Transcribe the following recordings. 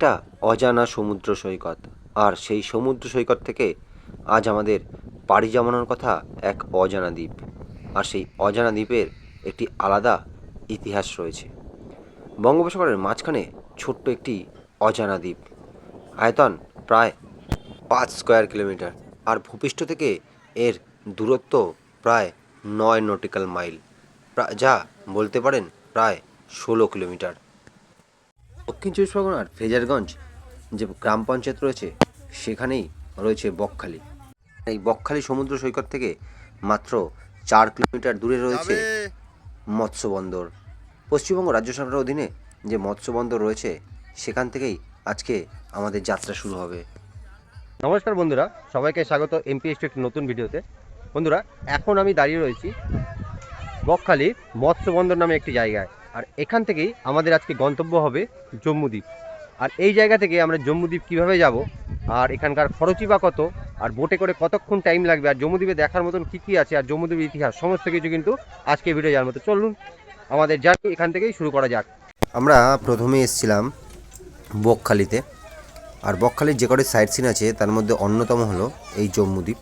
একটা অজানা সমুদ্র সৈকত, আর সেই সমুদ্র সৈকত থেকে আজ আমাদের পাড়ি জমানোর কথা এক অজানা দ্বীপ। আর সেই অজানা দ্বীপের একটি আলাদা ইতিহাস রয়েছে। বঙ্গোপসাগরের মাঝখানে ছোট্ট একটি অজানা দ্বীপ, আয়তন প্রায় 5 স্কোয়ার কিলোমিটার, আর ভূপৃষ্ঠ থেকে এর দূরত্ব প্রায় 9 নটিক্যাল মাইল, যা বলতে পারেন প্রায় 16 কিলোমিটার। দক্ষিণ চব্বিশ পরগনার ফ্রেজারগঞ্জ যে গ্রাম পঞ্চায়েত রয়েছে, সেখানেই রয়েছে বকখালি। এই বকখালি সমুদ্র সৈকত থেকে মাত্র 4 কিলোমিটার দূরে রয়েছে মৎস্য বন্দর। পশ্চিমবঙ্গ রাজ্য সরকারের অধীনে যে মৎস্য বন্দর রয়েছে, সেখান থেকেই আজকে আমাদের যাত্রা শুরু হবে। নমস্কার বন্ধুরা, সবাইকে স্বাগত এমপিএস একটি নতুন ভিডিওতে। বন্ধুরা, এখন আমি দাঁড়িয়ে রয়েছি বকখালি মৎস্য বন্দর নামে একটি জায়গায়, আর এখান থেকেই আমাদের আজকে গন্তব্য হবে জম্মুদ্বীপ। আর এই জায়গা থেকে আমরা জম্মুদ্বীপ কিভাবে যাব, আর এখানকার খরচই বা কত, আর বোটে করে কতক্ষণ টাইম লাগবে, আর জম্মুদ্বীপে দেখার মতন কী কী আছে, আর জম্মুদ্বীপের ইতিহাস সমস্ত কিছু কিন্তু আজকে ভিডিও যাওয়ার মতো। চলুন আমাদের জার্নি এখান থেকেই শুরু করা যাক। আমরা প্রথমে এসেছিলাম বকখালিতে, আর বকখালির যে কটি সাইট সিন আছে তার মধ্যে অন্যতম হলো এই জম্মুদ্বীপ।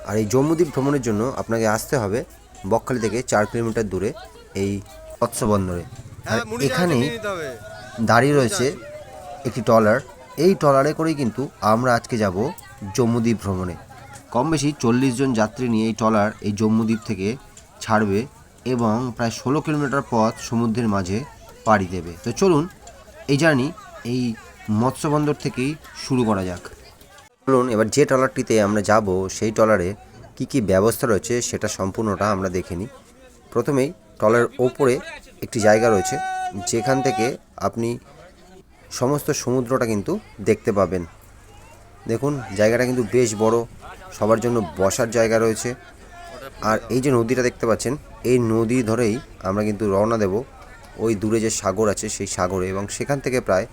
আর এই জম্মুদ্বীপ ভ্রমণের জন্য আপনাকে আসতে হবে বকখালি থেকে 4 কিলোমিটার দূরে এই মৎস্য বন্দরে। আর এখানেই দাঁড়িয়ে রয়েছে একটি ট্রলার। এই ট্রলারে করেই কিন্তু আমরা আজকে যাব জম্মুদ্বীপ ভ্রমণে। কম বেশি 40 জন যাত্রী নিয়ে এই ট্রলার এই জম্মুদ্বীপ থেকে ছাড়বে এবং প্রায় 16 কিলোমিটার পথ সমুদ্রের মাঝে পাড়ি দেবে। তো চলুন এই জার্নি এই মৎস্য বন্দর থেকেই শুরু করা যাক। চলুন এবার যে ট্রলারটিতে আমরা যাব সেই ট্রলারে কি কি ব্যবস্থা রয়েছে সেটা সম্পূর্ণটা আমরা দেখে নিই। প্রথমেই ট্রলারের ওপরে একটি জায়গা রয়েছে, যেখান থেকে আপনি সমস্ত সমুদ্রটা কিন্তু দেখতে পাবেন। দেখুন জায়গাটা কিন্তু বেশ বড়, সবার জন্য বসার জায়গা রয়েছে। আর এই যে নদীটা দেখতে পাচ্ছেন, এই নদী ধরেই আমরা কিন্তু রওনা দেব ওই দূরে যে সাগর আছে সেই সাগরে, এবং সেখান থেকে প্রায়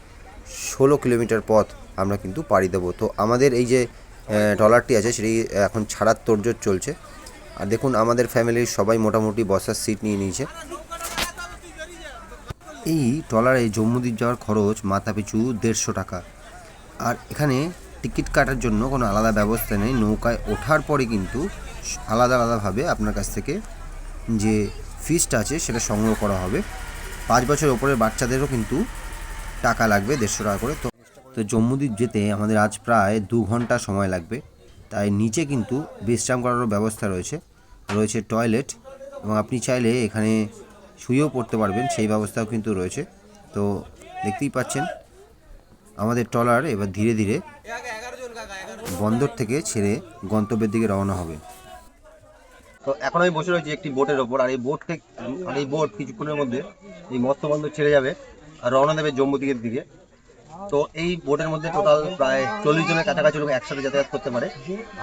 16 কিলোমিটার পথ আমরা কিন্তু পাড়ি দেবো। তো আমাদের এই যে ট্রলারটি আছে সেটি এখন ছাড়ার তোড়জোড় চলছে। আর দেখুন আমাদের ফ্যামিলির সবাই মোটামুটি বসার সিট নিয়ে নিয়েছে। এই ট্রলারে জম্মুদ্বীপ যাওয়ার খরচ মাথাপিছু 150 টাকা। আর এখানে টিকিট কাটার জন্য কোনো আলাদা ব্যবস্থা নেই। নৌকায় ওঠার পরে কিন্তু আলাদাভাবে আপনার কাছ থেকে যে ফিসটা আছে সেটা সংগ্রহ করা হবে। 5 বছর ওপরের বাচ্চাদেরও কিন্তু টাকা লাগবে 150 টাকা করে। তো জম্মুদ্বীপ যেতে আমাদের আজ প্রায় 2 ঘন্টা সময় লাগবে। তাই নিচে কিন্তু বিশ্রাম করারও ব্যবস্থা রয়েছে টয়লেট, এবং আপনি চাইলে এখানে শুয়েও পড়তে পারবেন, সেই ব্যবস্থাও কিন্তু রয়েছে। তো দেখতেই পাচ্ছেন আমাদের ট্রলার এবার ধীরে ধীরে বন্দর থেকে ছেড়ে গন্তব্যের দিকে রওনা হবে। তো এখন আমি বসে রয়েছি একটি বোটের ওপর, আর এই বোট কিছুক্ষণের মধ্যে এই মৎস্য বন্দর ছেড়ে যাবে আর রওনা দেবে জম্মুদ্বীপের দিকে। তো এই বোটের মধ্যে টোটাল প্রায় 40 জনের কাছাকাছি লোক একসাথে যাতায়াত করতে পারে।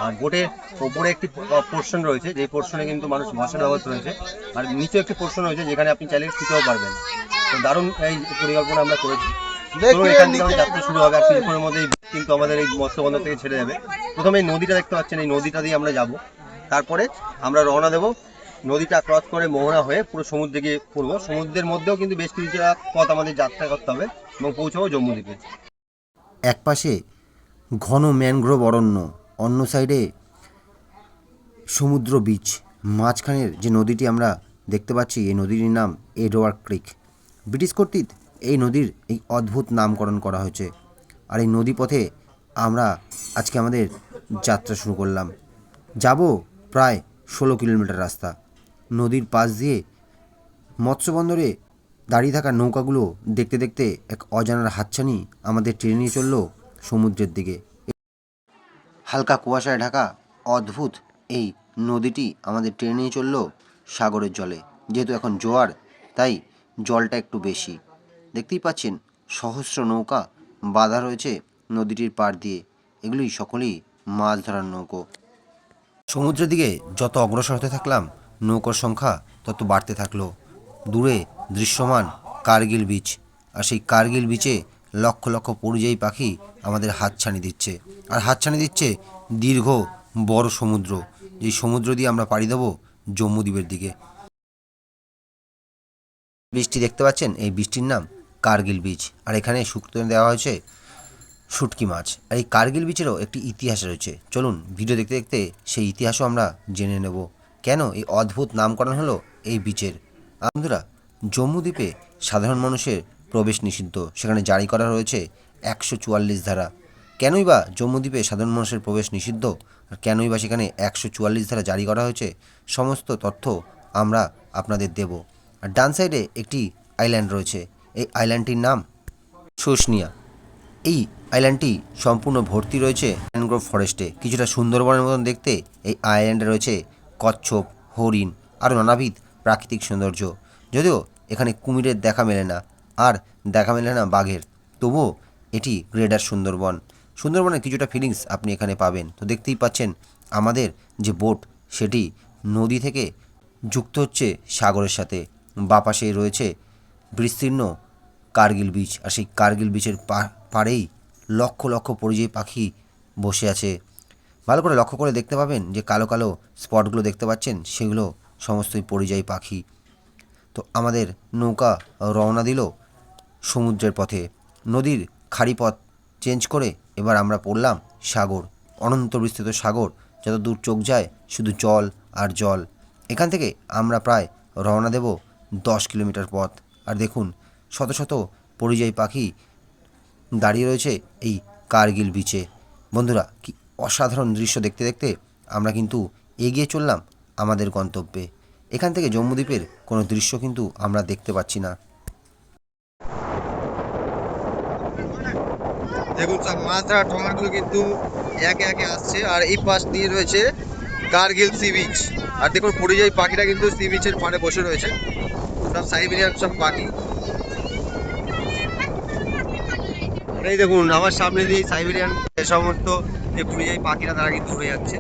আর বোটের ওপরে একটি পোর্শন রয়েছে, যে পোর্শনে কিন্তু মানুষ বসার ব্যবস্থা রয়েছে, আর নিচে একটি পোর্শন রয়েছে যেখানে আপনি চাইলে শুতেও পারবেন। তো দারুণ এই পরিকল্পনা আমরা করেছি। এখান থেকে আমাদের যাত্রা শুরু হবে, আর কিছুক্ষণের মধ্যেই কিন্তু আমাদের এই মৎস্য বন্দর থেকে ছেড়ে যাবে। প্রথমে এই নদীটা দেখতে পাচ্ছেন, এই নদীটা দিয়ে আমরা যাব, তারপরে আমরা রওনা দেব। নদীটা ক্রস করে মোহনা হয়ে পুরো সমুদ্রে গিয়ে পড়বো। সমুদ্রের মধ্যেও কিন্তু বেশ কিছুটা পথ আমাদের যাত্রা করতে হবে এবং পৌঁছাবো জম্মুদ্বীপে। এক পাশে ঘন ম্যানগ্রোভ অরণ্য, অন্য সাইডে সমুদ্র বিচ। মাঝখানের যে নদীটি আমরা দেখতে পাচ্ছি, এই নদীটির নাম এডওয়ার্ড ক্রিক। ব্রিটিশ কর্তৃক এই নদীর এই অদ্ভুত নামকরণ করা হয়েছে। আর এই নদীপথে আমরা আজকে আমাদের যাত্রা শুরু করলাম। যাব প্রায় 16 কিলোমিটার রাস্তা। নদীর পাশ দিয়ে মৎস্যবন্দরে দাঁড়িয়ে থাকা নৌকাগুলো দেখতে দেখতে এক অজানার হাতছানি আমাদের টেনে নিয়ে চলল সমুদ্রের দিকে। হালকা কুয়াশায় ঢাকা অদ্ভুত এই নদীটি আমাদের টেনে নিয়ে চলল সাগরের জলে। যেহেতু এখন জোয়ার, তাই জলটা একটু বেশি। দেখতেই পাচ্ছেন সহস্র নৌকা বাঁধা রয়েছে নদীটির পাড় দিয়ে। এগুলি সকলেই মাছ ধরার নৌকো। সমুদ্রের দিকে যত অগ্রসর হতে থাকলাম, নৌকার সংখ্যা তত বাড়তে থাকলো। দূরে দৃশ্যমান কার্গিল বিচ, আর সেই কার্গিল বিচে লক্ষ লক্ষ পরিযায়ী পাখি আমাদের হাতছানি দিচ্ছে। আর হাতছানি দিচ্ছে দীর্ঘ বড় সমুদ্র, যেই সমুদ্র দিয়ে আমরা পাড়ি দেবো জম্মুদ্বীপের দিকে। বৃষ্টি দেখতে পাচ্ছেন, এই বৃষ্টির নাম কার্গিল বিচ, আর এখানে শুক্তো দেওয়া হয়েছে শুটকি মাছ। আর এই কার্গিল বিচেরও একটি ইতিহাস রয়েছে, চলুন ভিডিও দেখতে দেখতে সেই ইতিহাসও আমরা জেনে নেব, কেন এই অদ্ভুত নামকরণ হলো এই বিচের। বন্ধুরা, জম্মু দ্বীপে সাধারণ মানুষের প্রবেশ নিষিদ্ধ, সেখানে জারি করা রয়েছে 144 ধারা। কেনই বা জম্মু দ্বীপে সাধারণ মানুষের প্রবেশ নিষিদ্ধ, আর কেনই বা সেখানে 144 ধারা জারি করা হয়েছে, সমস্ত তথ্য আমরা আপনাদের দেব। আর ডান সাইডে একটি আইল্যান্ড রয়েছে, এই আইল্যান্ডটির নাম শুশনিয়া। এই আইল্যান্ডটি সম্পূর্ণ ভর্তি রয়েছে ম্যানগ্রোভ ফরেস্টে, কিছুটা সুন্দরবনের মতন দেখতে। এই আইল্যান্ডে রয়েছে কচ্ছপ, হরিণ, আরও নানাবিধ প্রাকৃতিক সৌন্দর্য। যদিও এখানে কুমিরের দেখা মেলে না, আর দেখা মেলে না বাঘের, তবুও এটি গ্রেটার সুন্দরবন। সুন্দরবনের কিছুটা ফিলিংস আপনি এখানে পাবেন। তো দেখতেই পাচ্ছেন আমাদের যে বোট, সেটি নদী থেকে যুক্ত হচ্ছে সাগরের সাথে। বাপাশে রয়েছে বিস্তীর্ণ কার্গিল বিচ, আর সেই কার্গিল বিচের পাড়েই লক্ষ লক্ষ পরিযায়ী পাখি বসে আছে। ভালো করে লক্ষ্য করে দেখতে পাবেন যে কালো কালো স্পটগুলো দেখতে পাচ্ছেন, সেগুলো সমস্তই পরিযায়ী পাখি। তো আমাদের নৌকা রওনা দিল সমুদ্রের পথে। নদীর খাড়ি পথ চেঞ্জ করে এবার আমরা পড়লাম সাগর, অনন্ত বিস্তৃত সাগর, যত দূর চোখ যায় শুধু জল আর জল। এখান থেকে আমরা প্রায় রওনা দেব 10 কিলোমিটার পথ। আর দেখুন শত শত পরিযায়ী পাখি দাঁড়িয়ে রয়েছে এই কার্গিল বিচে। বন্ধুরা, কি অসাধারণ দৃশ্য দেখতে দেখতে আমরা কিন্তু এগিয়ে চললাম আমাদের গন্তব্যে। এখান থেকে জম্মু দ্বীপের কোনো দৃশ্য কিন্তু আমরা দেখতে পাচ্ছি না। দেখুন সব মাছ ধরা ট্রলারগুলো কিন্তু একে একে আসছে, আর এই পাশ দিয়ে রয়েছে কার্গিল সি বিচ। আর দেখুন পরিযায়ী পাখিরা কিন্তু সি বিচের পাড়ে বসে রয়েছে, সব সাইবেরিয়ান সব পাখি। এই দেখুন আমার সামনে দিয়ে সাইবেরিয়ান সমস্ত যে পরিযায়ী পাখিরা তারা কিন্তু উড়ে যাচ্ছে।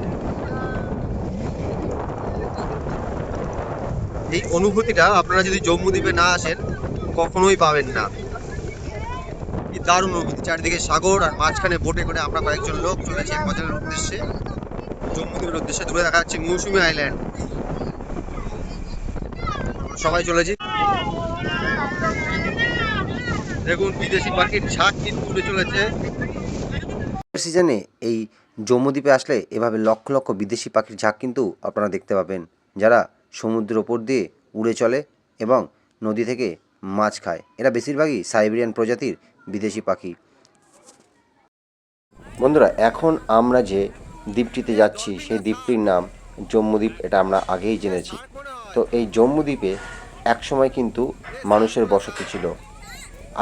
এই অনুভূতিটা আপনারা যদি জম্মু দ্বীপে না আসেন কখনোই পাবেন না। কি দারুণ অনুভূতি, চারিদিকে সাগর আর মাঝখানে বোটে করে আমরা কয়েকজন লোক চলেছি মজার উদ্দেশ্যে, জম্মু দ্বীপের উদ্দেশ্যে। দূরে দেখা যাচ্ছে মৌসুমী আইল্যান্ড, সবাই চলেছি। দেখুন বিদেশি পাখির ঝাঁক কিন্তু উড়ে চলেছে। সিজনে এই জম্মু দ্বীপে আসলে এভাবে লক্ষ লক্ষ বিদেশি পাখির ঝাঁক কিন্তু আপনারা দেখতে পাবেন, যারা সমুদ্রের ওপর দিয়ে উড়ে চলে এবং নদী থেকে মাছ খায়। এরা বেশিরভাগই সাইবেরিয়ান প্রজাতির বিদেশি পাখি। বন্ধুরা, এখন আমরা যে দ্বীপটিতে যাচ্ছি সেই দ্বীপটির নাম জম্মু দ্বীপ, এটা আমরা আগেই জেনেছি। তো এই জম্মু দ্বীপে একসময় কিন্তু মানুষের বসতি ছিল,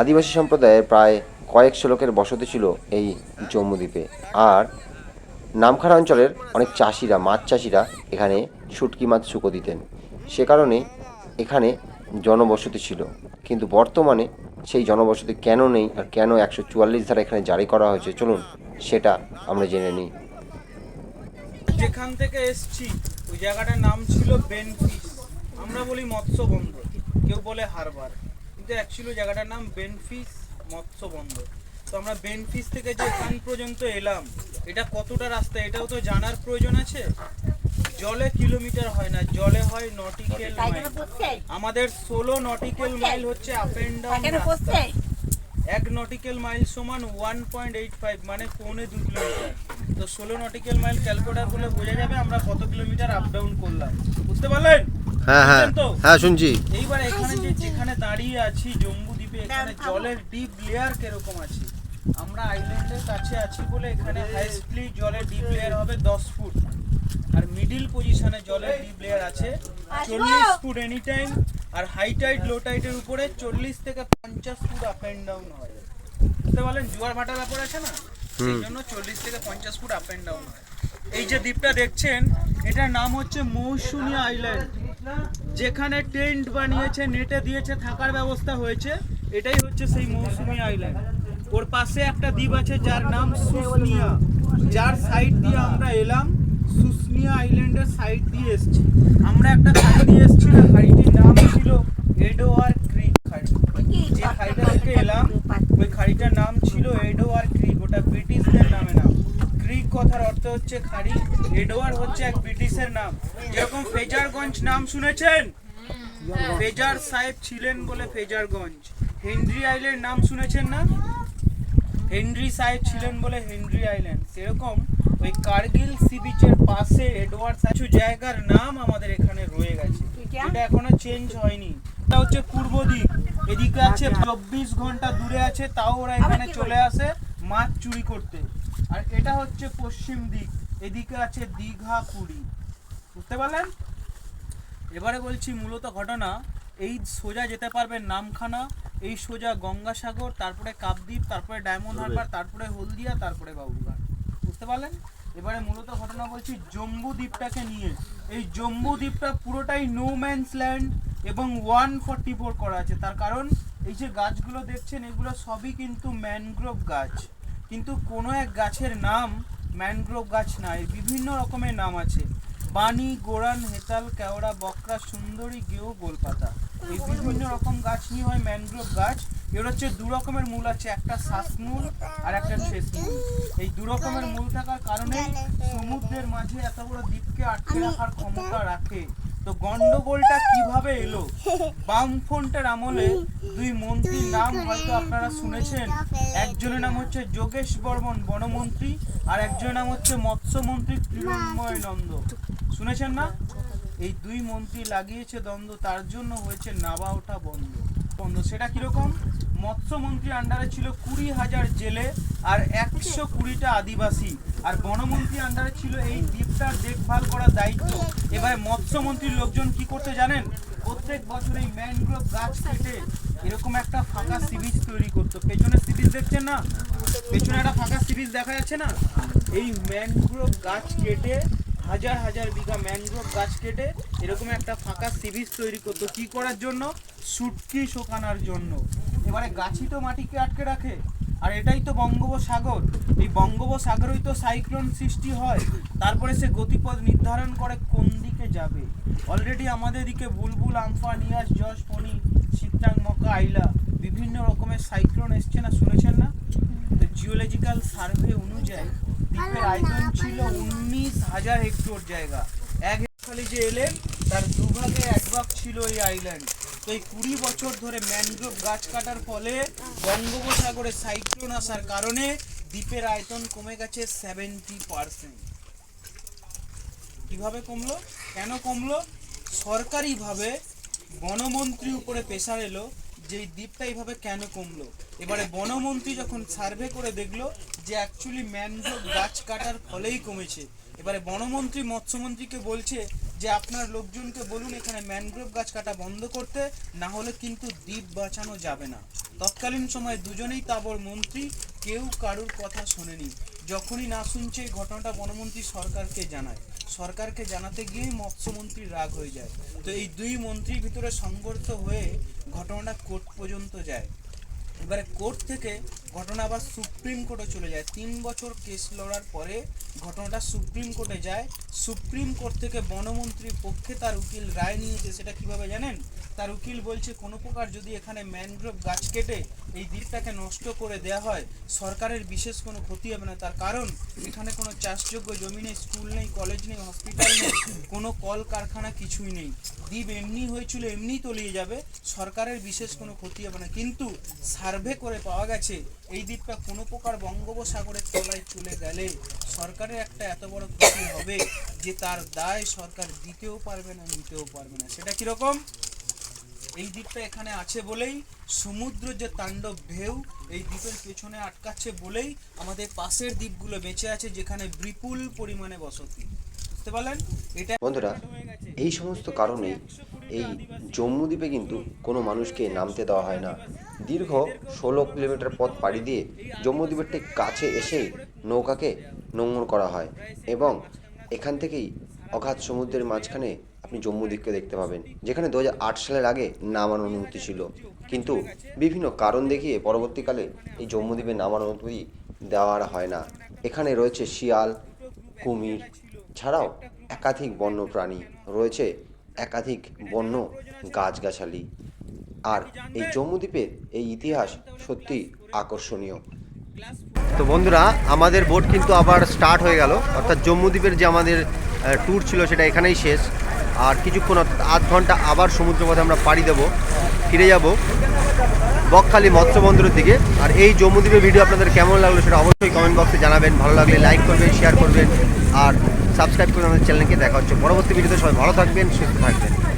আদিবাসী সম্প্রদায়ের প্রায় কয়েকশো লোকের বসতি ছিল এই জম্মু দ্বীপে। আর নামখানা অঞ্চলের অনেক চাষিরা, মাছ চাষিরা এখানে শুটকি মাছ শুকো দিতেন, সে কারণে এখানে জনবসতি ছিল। কিন্তু বর্তমানে সেই জনবসতি কেন নেই, আর কেন 144 ধারা এখানে জারি করা হয়েছে, চলুন সেটা আমরা জেনে নিই। যেখান থেকে এসছি ওই জায়গাটার নাম ছিল বেনফিস, আমরা বলি মৎস্য বন্দর, কেউ বলে হারবার, কিন্তু অ্যাকচুয়ালি জায়গাটার নাম বেনফিস মৎস্য বন্দর। তো আমরা বেনফিস থেকে যে এখান পর্যন্ত এলাম, এটা কতটা রাস্তা এটাও তো জানার প্রয়োজন আছে। জলে কিলোমিটার হয় না, জলে হয় নটিক্যাল মাইল। আমাদের 16 নটিক্যাল মাইল হচ্ছে আপ এন্ড ডাউন রাস্তা। 1 নটিক্যাল মাইল সমান 1.85 মানে 2.25 কিলোমিটার। তো 16 নটিক্যাল মাইল ক্যালকুলেটর করলে বোঝা যাবে আমরা কত কিলোমিটার আপ ডাউন করলাম। বুঝতে পারলেন? হ্যাঁ হ্যাঁ হ্যাঁ, শুনছি। এইবার এখানে যেখানে দাঁড়িয়ে আছি জম্মু দ্বীপে, এখানে জলের ডিপ লেয়ার কিরকম আছে। আমরা আইল্যান্ডের কাছে আছি বলে এখানে হাইস্টলি জলের ডিপ লেয়ার হবে 10 ফুট, আর মিডিল পজিশনে জলের ডিপ লেয়ার আছে 40 ফুট এনি টাইম। আর হাই টাইড লো টাইডের উপরে 40 থেকে 50 ফুট আপ এন্ড ডাউন হয়। বুঝতে পারলেন? জোয়ার ভাটার ব্যাপার আছে না, সেই জন্য 40 থেকে 50 ফুট আপ এন্ড ডাউন হয়। এই যে দ্বীপটা দেখছেন, এটার নাম হচ্ছে মৌসুমী আইল্যান্ড। যেখানে টেন্ট বানিয়েছে, নেটে দিয়েছে, থাকার ব্যবস্থা হয়েছে, এটাই হচ্ছে সেই মৌসুমী আইল্যান্ড। ওর পাশে একটা দ্বীপ আছে যার নাম শুশনিয়া, যার সাইড দিয়ে আমরা এলাম। শুশনিয়া আইল্যান্ডের সাইড দিয়ে এসেছি আমরা, একটা খাড়ি দিয়ে এসেছি না, খাড়িটির নাম ছিল এডোয়ার ক্রিক খাড়ি। যে খাড়িটা থেকে এলাম ওই খাড়িটার নাম ছিল এডোয়ার ক্রিক, ওটা ব্রিটিশদের নামে নাম। ক্রিক কথার অর্থ হচ্ছে খাড়ি, এডোয়ার হচ্ছে এক ব্রিটিশের নাম। যেরকম ফেজারগঞ্জ নাম শুনেছেন, ফেজার সাহেব ছিলেন বলে ফেজারগঞ্জ। হেনরি আইল্যান্ড নাম শুনেছেন না? হেনরি সাহেব ছিলেন বলে হেনরি আইল্যান্ড, সেরকম ওই কার্গিল সি বিচের পাশে এডওয়ার্ড কিছু জায়গার নাম আমাদের এখানে রয়ে গেছে, এটা এখনো চেঞ্জ হয়নি। এটা হচ্ছে পূর্ব দিক, এদিকে আছে 24 ঘন্টা দূরে আছে, তাও ওরা এখানে চলে আসে মাছ চুরি করতে। আর এটা হচ্ছে পশ্চিম দিক, এদিকে আছে দীঘা, পুরী। বুঝতে পারলেন? এবারে বলছি মূলত ঘটনা, এই সোজা যেতে পারবেন নামখানা, এই সোজা গঙ্গাসাগর, তারপরে কাকদ্বীপ, তারপরে ডায়মন্ড হারবার, তারপরে হলদিয়া, তারপরে বাবুঘাট। বুঝতে পারলেন? এবারে মূলত ঘটনা বলছি জম্বু দ্বীপটাকে নিয়ে। এই জম্বু দ্বীপটা পুরোটাই নো ম্যানস ল্যান্ড এবং 144 করা আছে। তার কারণ এই যে গাছগুলো দেখছেন এগুলো সবই কিন্তু ম্যানগ্রোভ গাছ, কিন্তু কোনো এক গাছের নাম ম্যানগ্রোভ গাছ না, এর বিভিন্ন রকমের নাম আছে। বানি, গোরান, হেতাল, কেওড়া, বকরা, সুন্দরী, গেও, গোলপাতা, এই বিভিন্ন রকম গাছ নিয়ে হয় ম্যানগ্রোভ গাছ। এর হচ্ছে দু রকমের মূল আছে, একটা শ্বাসমূল আর একটা শেষমূল। এই দু রকমের মূল থাকার কারণে সমুদ্রের মাঝে এত বড় দ্বীপকে আটকে রাখার ক্ষমতা রাখে। তো গন্ডগোলটা কিভাবে এলো? বামফ্রন্টের আমলে দুই মন্ত্রীর নাম হয়তো আপনারা শুনেছেন, একজনের নাম হচ্ছে যোগেশ বর্মন বনমন্ত্রী, আর একজনের নাম হচ্ছে মৎস্যমন্ত্রী কিরণময় নন্দ। শুনেছেন না? এই দুই মন্ত্রী লাগিয়েছে দ্বন্দ্ব, তার জন্য হয়েছে নাবা ওঠা বন্ধ। সেটা কিরকম? মৎস্যমন্ত্রীর আন্ডারে ছিল 20,000 জেলে আর 120টা আদিবাসী, আর বনমন্ত্রী আন্ডারে ছিল এই দ্বীপটার দেখভাল করার দায়িত্ব। এবারে মৎস্যমন্ত্রীর লোকজন কি করতে জানেন? প্রত্যেক বছর এই ম্যানগ্রোভ গাছ কেটে এরকম একটা ফাঁকা সি বিচ তৈরি করতো। পেছনে সি বিচ দেখছেন না? পেছনে একটা ফাঁকা সি বিচ দেখা যাচ্ছে না? এই ম্যানগ্রোভ গাছ কেটে হাজার হাজার বিঘা ম্যানগ্রোভ গাছ কেটে এরকম একটা ফাঁকা সি বিচ তৈরি করতো। কি করার জন্য? শুটকি শোকানোর জন্য। এবারে গাছই তো মাটিকে আটকে রাখে, আর এটাই তো বঙ্গোপসাগর। এই বঙ্গোপসাগরেই তো সাইক্লোন সৃষ্টি হয়, তারপরে সে গতিপথ নির্ধারণ করে কোন দিকে যাবে। অলরেডি আমাদের দিকে বুলবুল, আমফান, ইয়াস, যশ, ফণি, চিত্রাং, মকা, আইলা বিভিন্ন রকমের সাইক্লোন এসছে না, শুনেছেন না? তো জিওলজিক্যাল সার্ভে অনুযায়ী দ্বীপের আয়তন ছিল 19,000 হেক্টর জায়গা। এক খালি যে এলেন তার দুভাগে এক ভাগ ছিল এই আইল্যান্ড। তো এই 20 বছর ধরে ম্যানগ্রোভ গাছ কাটার ফলে বঙ্গোপসাগরে সাইক্লোন আসার কারণে দ্বীপের আয়তন কমে গেছে 70%। কিভাবে কমলো? কেন কমলো? সরকারিভাবে বনমন্ত্রীর উপরে প্রেসার এলো যে এই দ্বীপটা এইভাবে কেন কমলো। এবারে বনমন্ত্রী যখন সার্ভে করে দেখলো যে অ্যাকচুয়ালি ম্যানগ্রোভ গাছ কাটার ফলেই কমেছে। এবারে বনমন্ত্রী মৎস্যমন্ত্রীকে বলছে যে আপনার লোকজনকে বলুন এখানে ম্যানগ্রোভ গাছ কাটা বন্ধ করতে, না হলে কিন্তু দ্বীপ বাঁচানো যাবে না। তৎকালীন সময়ে দুজনেই তাবড় মন্ত্রী, কেউ কারুর কথা শোনেনি। যখনই না শুনছে এই ঘটনাটা বনমন্ত্রী সরকারকে জানায়, সরকারকে জানাতে গিয়ে মৎস্যমন্ত্রীর রাগ হয়ে যায়। তো এই দুই মন্ত্রীর ভিতরে সংঘর্ষ হয়ে ঘটনাটা কোর্ট পর্যন্ত যায়। এবারে কোর্ট থেকে ঘটনা আবার সুপ্রিম কোর্টে চলে যায়। 3 বছর কেস লড়ার পরে ঘটনাটা সুপ্রিম কোর্টে যায়। সুপ্রিম কোর্ট থেকে বনমন্ত্রীর পক্ষে তার উকিল রায় নিয়েছে। সেটা কিভাবে জানেন? তার উকিল বলছে কোনো প্রকার যদি এখানে ম্যানগ্রোভ গাছ কেটে এই দ্বীপটাকে নষ্ট করে দেওয়া হয়, সরকারের বিশেষ কোনো ক্ষতি হবে না। তার কারণ এখানে কোনো চাষযোগ্য জমি নেই, স্কুল নেই, কলেজ নেই, হসপিটাল নেই, কোনো কল কারখানা কিছুই নেই। দ্বীপ এমনি হয়েছিল এমনিই তলিয়ে যাবে, সরকারের বিশেষ কোনো ক্ষতি হবে না। কিন্তু সার্ভে করে পাওয়া গেছে এই দ্বীপটা কোনো প্রকার বঙ্গোপসাগরের তলায় চলে গেলে সরকারের একটা এত বড় ক্ষতি হবে যে তার দায় সরকার দিতেও পারবে না, নিতেও পারবে না। সেটা কিরকম? এই দ্বীপটা এখানে আছে বলেই সমুদ্র যে তাণ্ডব ঢেউ এই দ্বীপের পেছনে আটকাচ্ছে বলেই আমাদের পাশের দ্বীপগুলো বেঁচে আছে, যেখানে বিপুল পরিমাণে বসতি। বুঝতে পারলেন? এটা বন্ধুরা, এই সমস্ত কারণেই এই জম্মু দ্বীপে কিন্তু কোনো মানুষকে নামতে দেওয়া হয় না। দীর্ঘ 16 কিলোমিটার পথ পাড়ি দিয়ে জম্মু দ্বীপের ঠিক কাছে এসেই নৌকাকে নোঙর করা হয় এবং এখান থেকেই অগাধ সমুদ্রের মাঝখানে আপনি জম্মু দ্বীপকে দেখতে পাবেন, যেখানে 2008 সালের আগে নামার অনুমতি ছিল, কিন্তু বিভিন্ন কারণ দেখিয়ে পরবর্তীকালে এই জম্মু দ্বীপে নামার অনুমতি দেওয়া হয় না। এখানে রয়েছে শিয়াল, কুমির ছাড়াও একাধিক বন্য প্রাণী রয়েছে, একাধিক বন্য গাছগাছালি। আর এই জম্মু দ্বীপের এই ইতিহাস সত্যি আকর্ষণীয়। তো বন্ধুরা, আমাদের বোট কিন্তু আবার স্টার্ট হয়ে গেল, অর্থাৎ জম্মু দ্বীপের যে আমাদের ট্যুর ছিল সেটা এখানেই শেষ। আর কিছুক্ষণ অর্থাৎ আধ ঘন্টা আবার সমুদ্রপথে আমরা পাড়ি দেবো, ফিরে যাব বকখালি মৎস্য বন্দরের দিকে। আর এই জম্বুদ্বীপের ভিডিও আপনাদের কেমন লাগলো সেটা অবশ্যই কমেন্ট বক্সে জানাবেন। ভালো লাগলে লাইক করবেন, শেয়ার করবেন আর সাবস্ক্রাইব করে আমাদের চ্যানেলকে। দেখা হচ্ছে পরবর্তী ভিডিওতে। সবাই ভালো থাকবেন, সুস্থ থাকবেন।